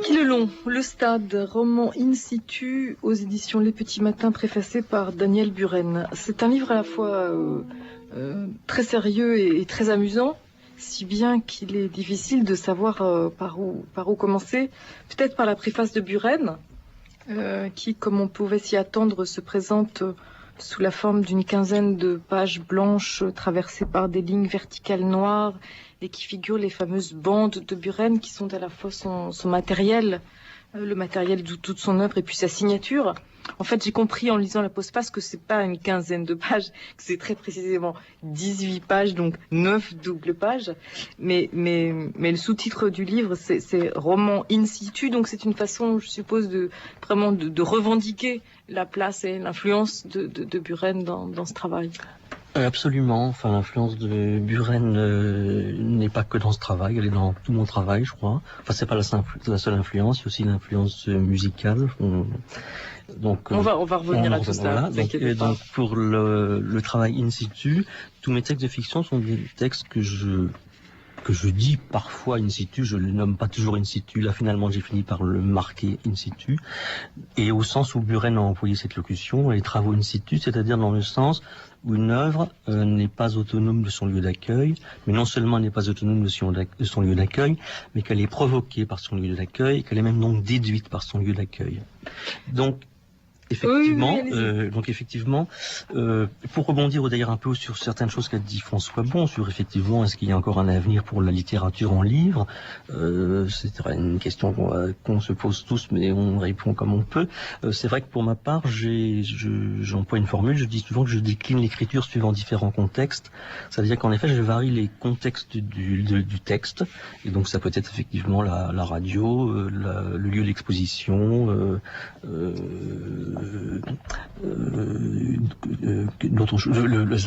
Qui le long, le stade, roman in situ aux éditions Les Petits Matins, préfacé par Daniel Buren. C'est un livre à la fois très sérieux et très amusant, si bien qu'il est difficile de savoir par où commencer. Peut-être par la préface de Buren, qui, comme on pouvait s'y attendre, se présente sous la forme d'une quinzaine de pages blanches traversées par des lignes verticales noires et qui figurent les fameuses bandes de Buren qui sont à la fois son matériel, le matériel de toute son œuvre et puis sa signature. En fait, j'ai compris en lisant la postface que c'est pas une quinzaine de pages, que c'est très précisément 18 pages, donc 9 doubles pages. Mais le sous-titre du livre, c'est roman in situ, donc c'est une façon, je suppose, de revendiquer la place et l'influence de Buren dans ce travail. Absolument. Enfin, l'influence de Buren n'est pas que dans ce travail, elle est dans tout mon travail, je crois. Enfin, c'est pas la seule influence, il y a aussi l'influence musicale. Donc, on va revenir à tout ça. Voilà. Donc, pour le travail in situ, tous mes textes de fiction sont des textes que je dis parfois in situ, je ne le nomme pas toujours in situ. Là, finalement, j'ai fini par le marquer in situ. Et au sens où Buren a employé cette locution, les travaux in situ, c'est-à-dire dans le sens où une œuvre n'est pas autonome de son lieu d'accueil, mais non seulement elle n'est pas autonome de son lieu d'accueil, mais qu'elle est provoquée par son lieu d'accueil, qu'elle est même donc déduite par son lieu d'accueil. Donc, effectivement, pour rebondir d'ailleurs un peu sur certaines choses qu'a dit François Bon, sur effectivement est-ce qu'il y a encore un avenir pour la littérature en livre, c'est une question qu'on se pose tous, mais on répond comme on peut. C'est vrai que pour ma part, j'emploie une formule, je dis souvent que je décline l'écriture suivant différents contextes, c'est-à-dire qu'en effet je varie les contextes du texte, et donc ça peut être effectivement la radio, le lieu d'exposition,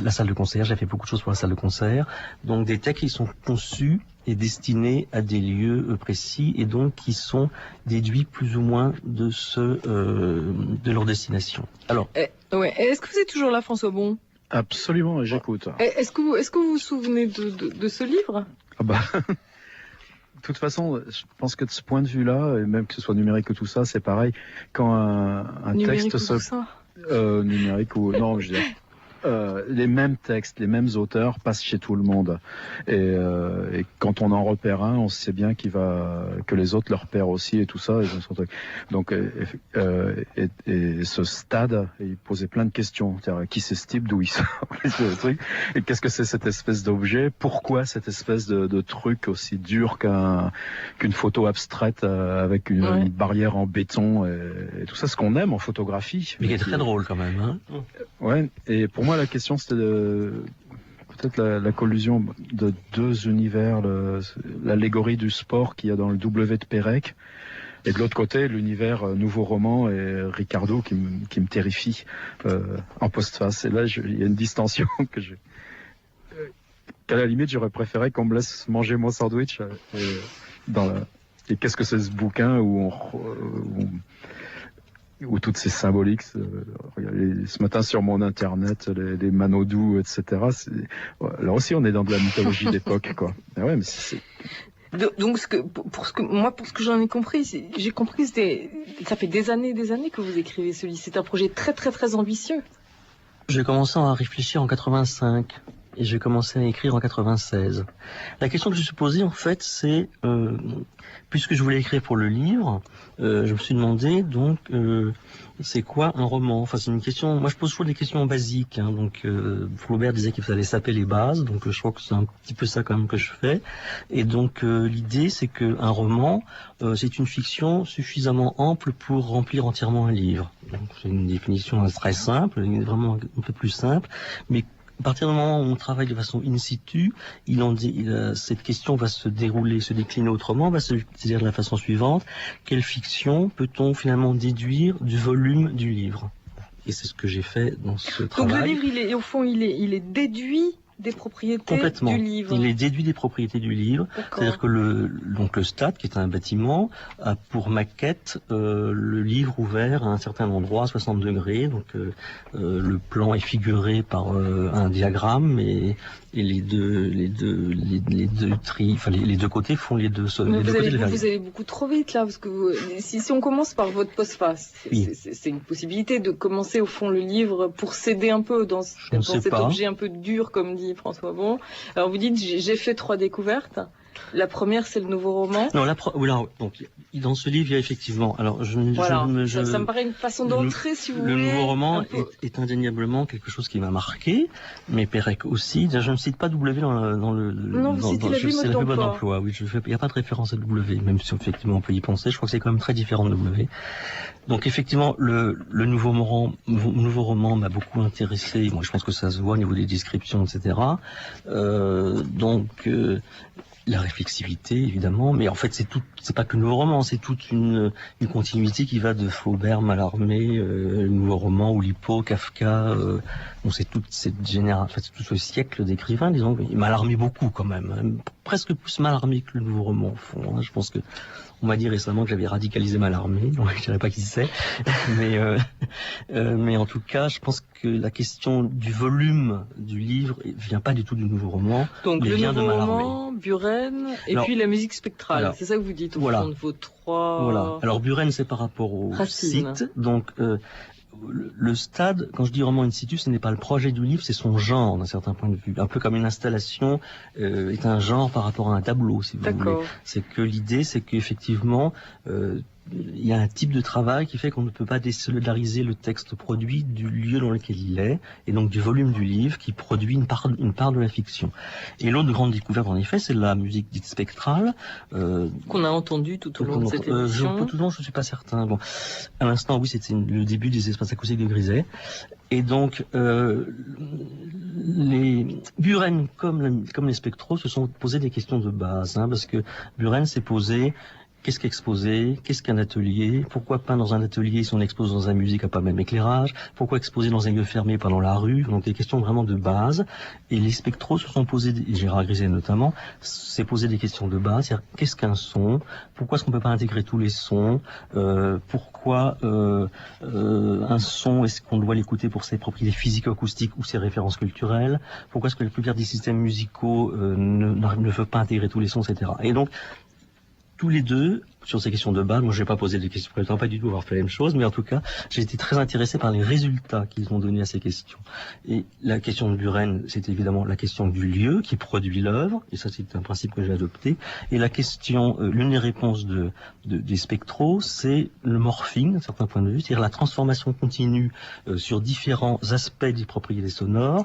la salle de concert, j'ai fait beaucoup de choses pour la salle de concert, donc des textes qui sont conçus et destinés à des lieux précis et donc qui sont déduits plus ou moins de leur destination. Alors, est-ce que vous êtes toujours là, François Bon? Absolument, j'écoute. Est-ce que vous vous souvenez de ce livre? Ah bah. De toute façon, je pense que de ce point de vue-là, et même que ce soit numérique ou tout ça, c'est pareil. Quand un numérique texte numérique ou non, je veux dire, les mêmes textes, les mêmes auteurs passent chez tout le monde. Et quand on en repère un, on sait bien que les autres le repèrent aussi et tout ça. Donc, et ce stade, il posait plein de questions. Qui c'est ce type, d'où il sort, et qu'est-ce que c'est cette espèce d'objet? Pourquoi cette espèce de truc aussi dur qu'une photo abstraite avec une barrière en béton et tout ça, ce qu'on aime en photographie. Mais qui est très drôle quand même, hein. Ouais. Et pour moi, la question, c'était peut-être la collusion de deux univers, l'allégorie du sport qu'il y a dans le W de Pérec, et de l'autre côté, l'univers nouveau roman et Ricardo qui me terrifie en postface. Et là, il y a une distension qu'à la limite, j'aurais préféré qu'on me laisse manger mon sandwich. Et qu'est-ce que c'est ce bouquin où toutes ces symboliques, regardez, ce matin sur mon internet, les Manodou, etc. Là aussi, on est dans de la mythologie d'époque, quoi. Ah ouais, mais donc, pour ce que j'en ai compris, j'ai compris, ça fait des années que vous écrivez ce livre. C'est un projet très, très, très ambitieux. J'ai commencé à réfléchir en 85. Et j'ai commencé à écrire en 96. La question que je me suis posée, en fait, c'est, puisque je voulais écrire pour le livre, je me suis demandé, donc, c'est quoi un roman? Enfin, c'est une question, moi je pose toujours des questions basiques, hein, donc, Flaubert disait qu'il fallait saper les bases, donc je crois que c'est un petit peu ça quand même que je fais. Et donc, l'idée, c'est qu'un roman, c'est une fiction suffisamment ample pour remplir entièrement un livre. Donc, c'est une définition très simple, vraiment un peu plus simple, mais à partir du moment où on travaille de façon in situ, cette question va se décliner autrement, va se dire de la façon suivante: quelle fiction peut-on finalement déduire du volume du livre? Et c'est ce que j'ai fait dans ce travail. Donc le livre, au fond, il est déduit des propriétés du livre. Il est déduit des propriétés du livre. C'est-à-dire que le stade, qui est un bâtiment, a pour maquette le livre ouvert à un certain endroit, à 60 degrés. Donc le plan est figuré par un diagramme et et les deux côtés font les deux. Vous allez beaucoup trop vite là, parce que si on commence par votre postface, oui. c'est une possibilité de commencer au fond le livre pour s'aider un peu dans cet objet un peu dur, comme dit François Bon. Alors vous dites, j'ai fait 3 découvertes. La première, c'est le nouveau roman. Non, donc dans ce livre, il y a effectivement. Alors, ça me paraît une façon d'entrer, si vous voulez. Le nouveau roman est indéniablement quelque chose qui m'a marqué, mais Pérec aussi. Je ne cite pas W dans le. Non, vous citez la vie mode d'emploi. Oui, il n'y a pas de référence à W, même si effectivement on peut y penser. Je crois que c'est quand même très différent de W. Donc effectivement, le nouveau roman m'a beaucoup intéressé. Moi, je pense que ça se voit au niveau des descriptions, etc. La réflexivité, évidemment, mais en fait, c'est pas que le nouveau roman, c'est toute une continuité qui va de Flaubert, Mallarmé, le nouveau roman, Oulipo, Kafka, c'est toute cette génération, en fait, tout ce siècle d'écrivains, disons, Mallarmé beaucoup quand même, hein, presque plus Mallarmé que le nouveau roman, au fond, hein. Je pense que on m'a dit récemment que j'avais radicalisé Mallarmé, donc je ne dirais pas qui c'est, mais en tout cas, je pense que la question du volume du livre vient pas du tout du nouveau roman, donc mais vient de Mallarmé. Donc le nouveau roman, Buren, et puis la musique spectrale, c'est ça que vous dites au fond de vos 3... Voilà, alors Buren c'est par rapport au site, donc... le stade, quand je dis roman in situ, ce n'est pas le projet du livre, c'est son genre d'un certain point de vue. Un peu comme une installation est un genre par rapport à un tableau, si vous voulez. C'est que l'idée, c'est qu'effectivement, il y a un type de travail qui fait qu'on ne peut pas désolidariser le texte produit du lieu dans lequel il est, et donc du volume du livre qui produit une part de la fiction. Et l'autre grande découverte, en effet, c'est la musique dite spectrale. Qu'on a entendue tout au long de cette émission. Tout au long, je ne suis pas certain. Bon, à l'instant, oui, c'était le début des espaces acoustiques de Griset. Et donc, les Buren, comme les spectros, se sont posés des questions de base, hein, parce que Buren s'est posé: qu'est-ce qu'exposer? Qu'est-ce qu'un atelier? Pourquoi peindre dans un atelier si on expose dans un musée qui n'a pas le même éclairage? Pourquoi exposer dans un lieu fermé, pas dans la rue? Donc des questions vraiment de base. Et les spectros se sont posés, Gérard Griset notamment, s'est posé des questions de base. C'est-à-dire, qu'est-ce qu'un son? Pourquoi est-ce qu'on ne peut pas intégrer tous les sons? Pourquoi un son, est-ce qu'on doit l'écouter pour ses propriétés physico-acoustiques ou ses références culturelles? Pourquoi est-ce que la plupart des systèmes musicaux ne peuvent pas intégrer tous les sons, etc. Et donc, tous les deux, sur ces questions de base, moi je n'ai pas posé des questions, je ne prétends pas du tout avoir fait la même chose, mais en tout cas, j'ai été très intéressé par les résultats qu'ils ont donnés à ces questions. Et la question de Buren, c'est évidemment la question du lieu qui produit l'œuvre, et ça c'est un principe que j'ai adopté. Et la question, l'une des réponses des spectros, c'est le morphing, d'un certain point de vue, c'est-à-dire la transformation continue sur différents aspects des propriétés sonores,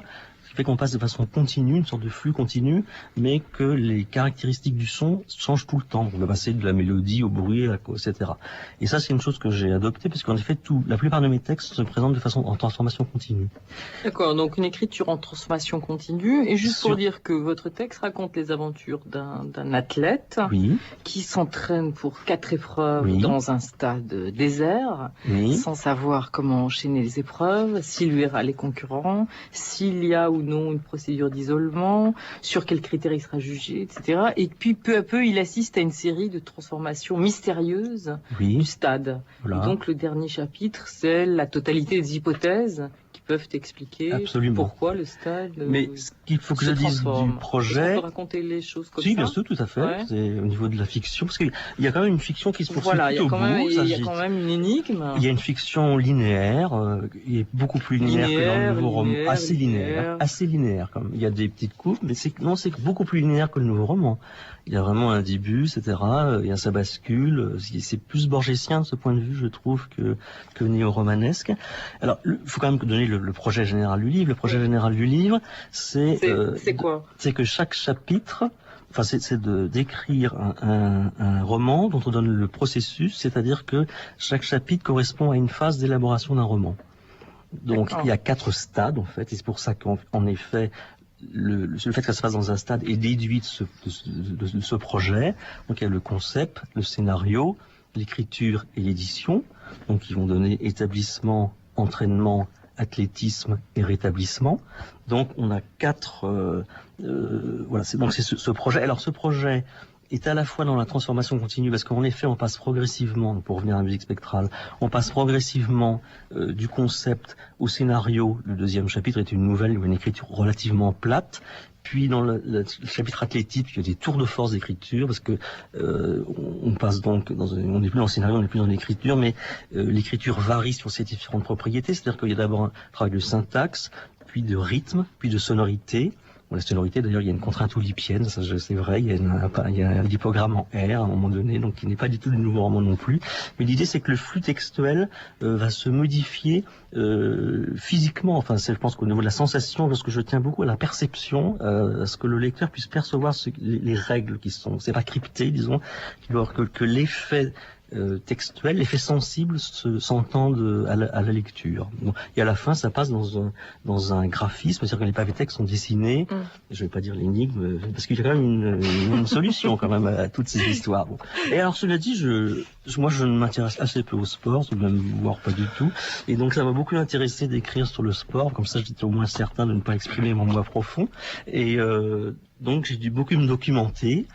fait qu'on passe de façon continue, une sorte de flux continu, mais que les caractéristiques du son changent tout le temps. On va passer de la mélodie au bruit, etc. Et ça, c'est une chose que j'ai adoptée, parce qu'en effet, la plupart de mes textes se présentent de façon en transformation continue. D'accord, donc une écriture en transformation continue. Et juste pour dire que votre texte raconte les aventures d'un athlète qui s'entraîne pour 4 épreuves dans un stade désert, sans savoir comment enchaîner les épreuves, s'il verra les concurrents, s'il y a ou non une procédure d'isolement, sur quels critères il sera jugé, etc. Et puis peu à peu, il assiste à une série de transformations mystérieuses du stade. Voilà. Et donc le dernier chapitre, c'est la totalité des hypothèses qui peuvent expliquer pourquoi le stade Mais ce qu'il faut que je dise du projet... On peut raconter les choses comme ça. Si, bien sûr, tout à fait. Ouais. C'est au niveau de la fiction, parce qu'il y a quand même une fiction qui se poursuit tout au bout. Il y a quand même une énigme. Il y a une fiction linéaire, qui est beaucoup plus linéaire que dans le nouveau roman. Assez linéaire. Comme. Il y a des petites coupes, mais c'est beaucoup plus linéaire que le nouveau roman. Il y a vraiment un début, etc. Il y a ça bascule. C'est plus borgésien de ce point de vue, je trouve, que néo-romanesque. Alors, il faut quand même donner le projet général du livre. Le projet général du livre, c'est quoi? C'est que chaque chapitre, c'est d'écrire un roman dont on donne le processus, c'est-à-dire que chaque chapitre correspond à une phase d'élaboration d'un roman. Donc, il y a 4 stades, en fait, et c'est pour ça qu'en effet, le fait que ça se passe dans un stade est déduit de ce projet. Donc, il y a le concept, le scénario, l'écriture et l'édition. Donc, ils vont donner établissement, entraînement, athlétisme et rétablissement. Donc, on a 4... voilà, c'est ce projet. Alors, ce projet est à la fois dans la transformation continue, parce qu'en effet, on passe progressivement, pour revenir à la musique spectrale, on passe progressivement du concept au scénario. Le deuxième chapitre est une nouvelle ou une écriture relativement plate. Puis dans le chapitre athlétique, il y a des tours de force d'écriture, parce que on passe donc on n'est plus dans le scénario, on n'est plus dans l'écriture, mais l'écriture varie sur ses différentes propriétés. C'est-à-dire qu'il y a d'abord un travail de syntaxe, puis de rythme, puis de sonorité. Bon, la sonorité, d'ailleurs, il y a une contrainte oulipienne, ça c'est vrai, il y a un dipogramme en R à un moment donné, donc qui n'est pas du tout du nouveau roman non plus. Mais l'idée, c'est que le flux textuel va se modifier physiquement. Enfin, je pense qu'au niveau de la sensation, parce que je tiens beaucoup à la perception, à ce que le lecteur puisse percevoir les règles qui sont, c'est pas crypté, disons, que l'effet textuel, l'effet sensible s'entendent à la lecture. Bon, et à la fin, ça passe dans un graphisme, c'est-à-dire que les pavés textes sont dessinés. Je vais pas dire l'énigme, parce qu'il y a quand même une solution quand même à toutes ces histoires. Bon. Et alors, cela dit, moi, je m'intéresse assez peu au sport, ou même voire pas du tout. Et donc, ça m'a beaucoup intéressé d'écrire sur le sport, comme ça, j'étais au moins certain de ne pas exprimer mon moi profond. Et donc, j'ai dû beaucoup me documenter.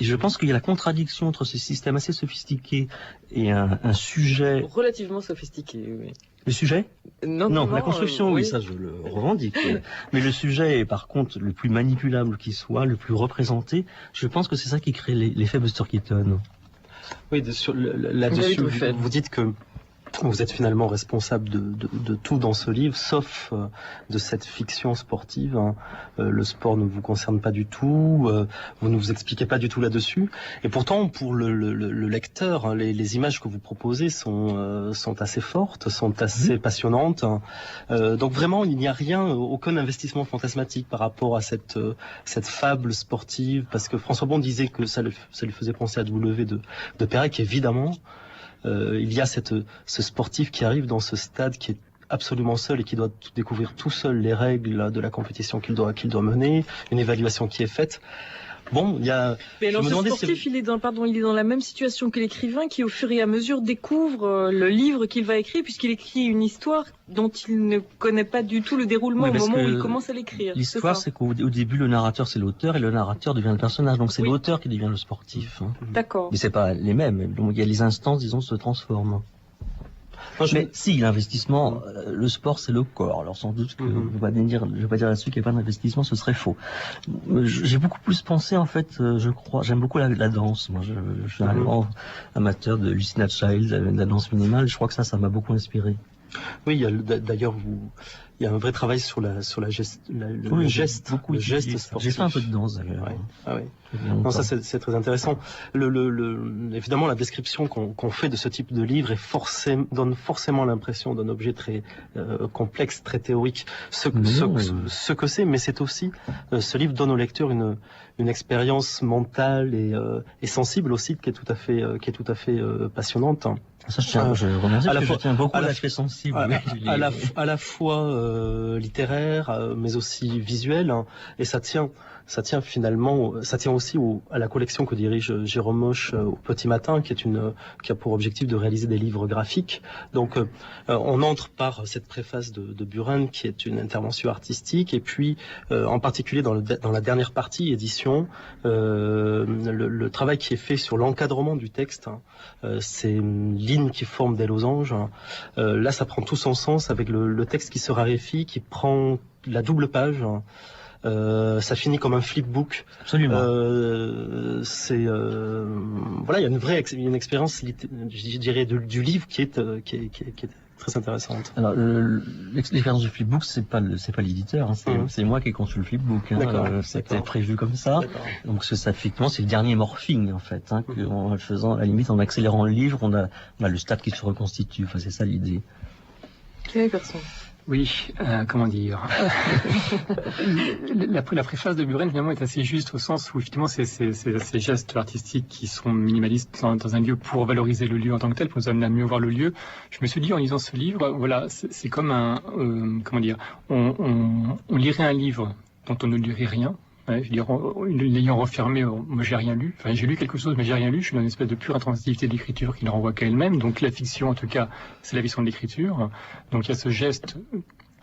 Et je pense qu'il y a la contradiction entre ce système assez sophistiqué et un sujet... Relativement sophistiqué, oui. Le sujet ? Non, la construction, oui, ça je le revendique. Mais le sujet est par contre le plus manipulable qui soit, le plus représenté. Je pense que c'est ça qui crée l'effet Buster Keaton. Oui, là-dessus, vous dites que vous êtes finalement responsable de tout dans ce livre, sauf de cette fiction sportive. Hein. Le sport ne vous concerne pas du tout, vous ne vous expliquez pas du tout là-dessus. Et pourtant, pour le lecteur, hein, les images que vous proposez sont assez fortes, sont assez passionnantes. Donc vraiment, il n'y a rien, aucun investissement fantasmatique par rapport à cette fable sportive, parce que François Bon disait que ça lui faisait penser à W de Perec, évidemment. Il y a ce sportif qui arrive dans ce stade qui est absolument seul et qui doit découvrir tout seul les règles de la compétition qu'il doit mener, une évaluation qui est faite. Bon, il y a... Mais alors, ce sportif, il est dans la même situation que l'écrivain qui, au fur et à mesure, découvre le livre qu'il va écrire, puisqu'il écrit une histoire dont il ne connaît pas du tout le déroulement au moment où il commence à l'écrire. L'histoire, c'est qu'au début, le narrateur, c'est l'auteur, et le narrateur devient le personnage. Donc, c'est l'auteur qui devient le sportif. Hein. D'accord. Mais c'est pas les mêmes. Donc, il y a les instances, disons, se transforment. Mais si, l'investissement, le sport, c'est le corps. Alors sans doute que je vais pas dire là-dessus qu'il n'y a pas d'investissement, ce serait faux. J'ai beaucoup plus pensé, en fait, je crois, j'aime beaucoup la danse. Moi, je suis un grand amateur de Lucina Child, de la danse minimale. Je crois que ça m'a beaucoup inspiré. Oui, d'ailleurs, il y a un vrai travail sur le geste sportif. J'ai fait un peu de danse d'ailleurs. Ouais. Ah oui. Non, ça c'est très intéressant. Évidemment, la description qu'on fait de ce type de livre donne forcément l'impression d'un objet très complexe, très théorique. Ce que c'est, mais c'est aussi ce livre donne au lecteur une expérience mentale et sensible aussi qui est tout à fait passionnante. Ça, je remercie parce que je tiens beaucoup à l'aspect sensible. À la fois littéraire, mais aussi visuel, hein, et ça tient aussi à la collection que dirige Jérôme Moche au Petit Matin, qui a pour objectif de réaliser des livres graphiques. Donc, on entre par cette préface de Buren, qui est une intervention artistique, et puis, en particulier dans la dernière partie, édition, le travail qui est fait sur l'encadrement du texte, hein, ces lignes qui forment des losanges. Hein, là, ça prend tout son sens avec le texte qui se raréfie, qui prend la double page. Hein, ça finit comme un flipbook. Absolument. Voilà, il y a une expérience, je dirais, du livre qui est très intéressante. Alors, l'expérience du flipbook, c'est pas l'éditeur, hein, c'est moi qui ai conçu le flipbook. Hein, c'était prévu comme ça. Donc, ça, effectivement, c'est le dernier morphing, en fait, hein, en faisant, à la limite, en accélérant le livre, on a le stade qui se reconstitue. Enfin, c'est ça l'idée. Quelle personne? Oui, comment dire la préface de Buren finalement est assez juste au sens où effectivement ces gestes artistiques qui sont minimalistes dans un lieu pour valoriser le lieu en tant que tel, pour nous amener à mieux voir le lieu. Je me suis dit en lisant ce livre, voilà, c'est comme comment dire, on lirait un livre dont on ne lirait rien. Ouais, je veux dire, l'ayant refermé, moi j'ai rien lu. Enfin, j'ai lu quelque chose, mais j'ai rien lu. Je suis dans une espèce de pure intensivité de l'écriture qui ne renvoie qu'à elle-même. Donc la fiction, en tout cas, c'est la fiction de l'écriture. Donc il y a ce geste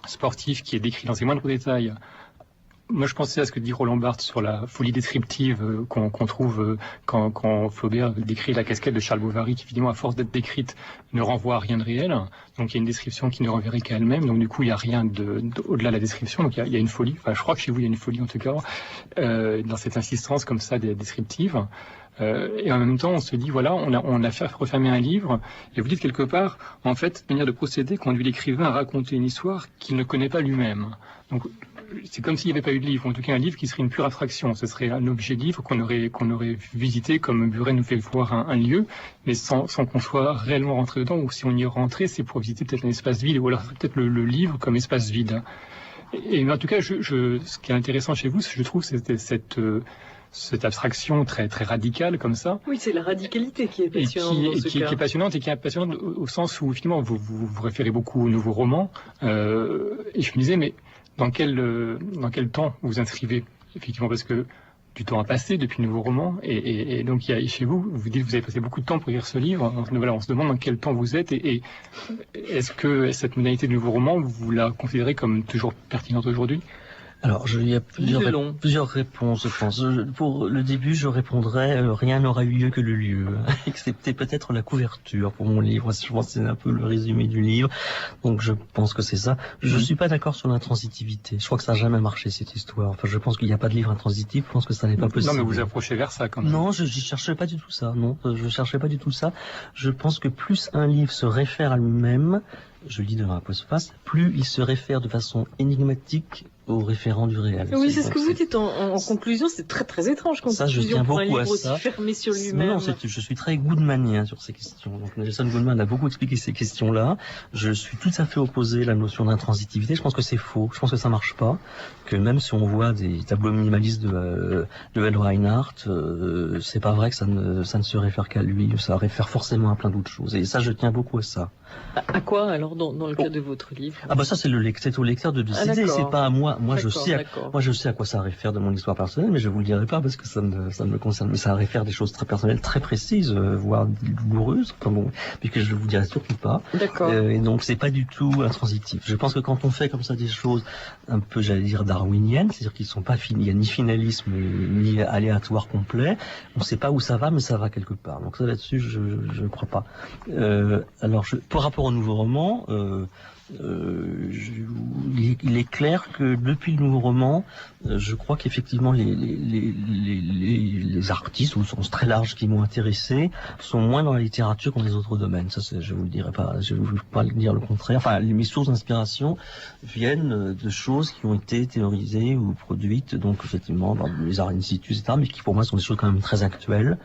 sportif qui est décrit dans ses moindres détails moi, je pensais à ce que dit Roland Barthes sur la folie descriptive qu'on trouve quand Flaubert décrit la casquette de Charles Bovary, qui évidemment, à force d'être décrite, ne renvoie à rien de réel. Donc, il y a une description qui ne renverrait qu'à elle-même. Donc, du coup, il n'y a rien au-delà de la description. Donc, il y a une folie. Enfin, je crois que chez vous, il y a une folie, en tout cas, dans cette insistance comme ça descriptive. Et en même temps, on se dit, voilà, on a fait refermer un livre, et vous dites quelque part, en fait, cette manière de procéder conduit l'écrivain à raconter une histoire qu'il ne connaît pas lui-même. Donc, c'est comme s'il n'y avait pas eu de livre, en tout cas un livre qui serait une pure abstraction. Ce serait un objet livre qu'on aurait visité, comme Buren nous fait voir un lieu, mais sans qu'on soit réellement rentré dedans, ou si on y est rentré, c'est pour visiter peut-être un espace vide, ou alors peut-être le livre comme espace vide. Et en tout cas, ce qui est intéressant chez vous, je trouve, c'est cette abstraction très très radicale comme ça. Oui, c'est la radicalité qui est passionnante qui est passionnante et qui est passionnante au sens où finalement vous référez beaucoup aux nouveaux romans. Et je me disais, mais dans quel temps vous inscrivez effectivement, parce que du temps a passé depuis le nouveau roman, et donc il y a chez vous dites que vous avez passé beaucoup de temps pour écrire ce livre. Voilà, on se demande dans quel temps vous êtes, et est-ce que cette modalité du nouveau roman, vous la considérez comme toujours pertinente aujourd'hui? Alors, il y a plusieurs réponses, je pense. Pour le début, je répondrais rien n'aura eu lieu que le lieu, excepté peut-être la couverture pour mon livre. Je pense que c'est un peu le résumé du livre, donc je pense que c'est ça. Je suis pas d'accord sur l'intransitivité. Je crois que ça n'a jamais marché, cette histoire. Enfin, je pense qu'il n'y a pas de livre intransitif. Je pense que ça n'est pas possible. Non, mais vous approchez vers ça quand même. Non, je cherchais pas du tout ça. Non, je cherchais pas du tout ça. Je pense que plus un livre se réfère à lui-même, je le dis devant la postface, plus il se réfère de façon énigmatique au référent du réel. Oui, c'est ce que vous dites en conclusion, c'est très très étrange. Ça, je tiens beaucoup à ça. Aussi fermé sur lui-même. Non, je suis très goodmanien sur ces questions. Donc, Nelson Goodman a beaucoup expliqué ces questions-là. Je suis tout à fait opposé à la notion d'intransitivité. Je pense que c'est faux. Je pense que ça marche pas. Que même si on voit des tableaux minimalistes de L. Reinhardt, c'est pas vrai que ça ne se réfère qu'à lui. Ça réfère forcément à plein d'autres choses. Et ça, je tiens beaucoup à ça. À quoi alors dans le cas de votre livre? Ah bah ça c'est au lecteur de décider. C'est pas à moi. Moi je sais à quoi ça réfère de mon histoire personnelle, mais je vous le dirai pas parce que ça ne me concerne. Mais ça réfère des choses très personnelles, très précises, voire douloureuses. Enfin bon, puisque je vous dirai surtout pas. D'accord. Et donc c'est pas du tout intransitif. Je pense que quand on fait comme ça des choses un peu, j'allais dire darwiniennes, c'est-à-dire qu'ils sont pas finis, il y a ni finalisme ni aléatoire complet. On sait pas où ça va, mais ça va quelque part. Donc ça là-dessus je crois pas. Alors par rapport au nouveau roman, il est clair que depuis le nouveau roman, je crois qu'effectivement les artistes au sens très large qui m'ont intéressé sont moins dans la littérature que dans les autres domaines. Ça, je vous le dirai pas. Je ne veux pas dire le contraire. Enfin, mes sources d'inspiration viennent de choses qui ont été théorisées ou produites, donc effectivement dans les arts in situ, etc., mais qui pour moi sont des choses quand même très actuelles.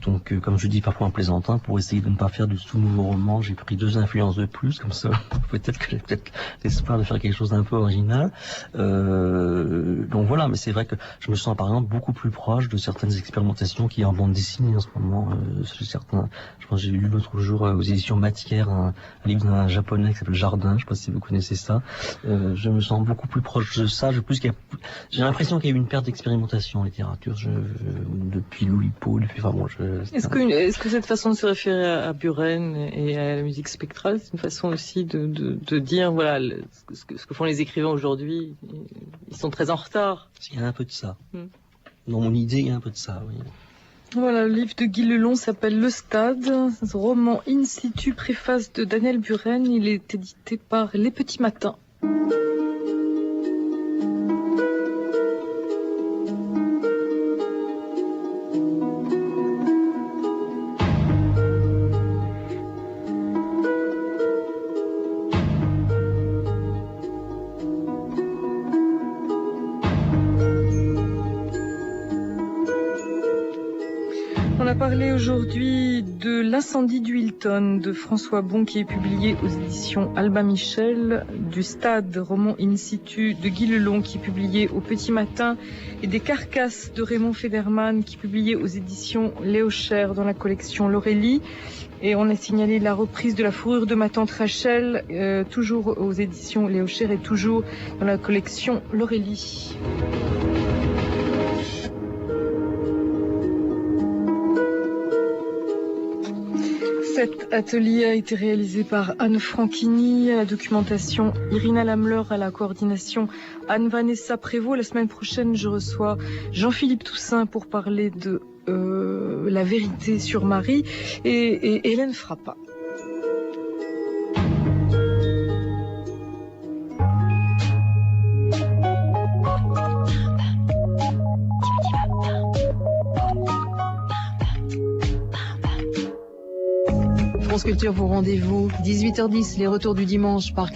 Donc, comme je dis parfois en plaisantin, pour essayer de ne pas faire du tout nouveau roman, j'ai pris 2 influences de plus, comme ça, peut-être que j'ai l'espoir de faire quelque chose d'un peu original. Donc voilà, mais c'est vrai que je me sens par exemple beaucoup plus proche de certaines expérimentations qui y a en bande dessinée en ce moment. Certains, je pense que j'ai lu l'autre jour aux éditions Matière un livre d'un japonais qui s'appelle Jardin, je ne sais pas si vous connaissez ça. Je me sens beaucoup plus proche de ça. J'ai l'impression qu'il y a eu une perte d'expérimentation en littérature depuis Loulipo, Est-ce que cette façon de se référer à Buren et à la musique spectrale, c'est une façon aussi de dire, voilà, ce que font les écrivains aujourd'hui, ils sont très en retard? Il y a un peu de ça. Dans mon idée, il y a un peu de ça, oui. Voilà, le livre de Guy Lelon s'appelle Le Stade, roman in situ, préface de Daniel Buren. Il est édité par Les Petits Matins. On a parlé aujourd'hui de L'incendie du Hilton de François Bon qui est publié aux éditions Albin Michel, du Stade, roman in situ de Guy Lelon qui est publié au Petit Matin et des Carcasses de Raymond Federman qui est publié aux éditions Léo Cher dans la collection L'Aurélie. Et on a signalé la reprise de La fourrure de ma tante Rachel, toujours aux éditions Léo Cher et toujours dans la collection L'Aurélie. Cet atelier a été réalisé par Anne Franchini, à la documentation Irina Lamler, à la coordination Anne-Vanessa Prévost. La semaine prochaine, je reçois Jean-Philippe Toussaint pour parler de la vérité sur Marie et Hélène Frappa. France Culture, vos rendez-vous 18h10, les retours du dimanche par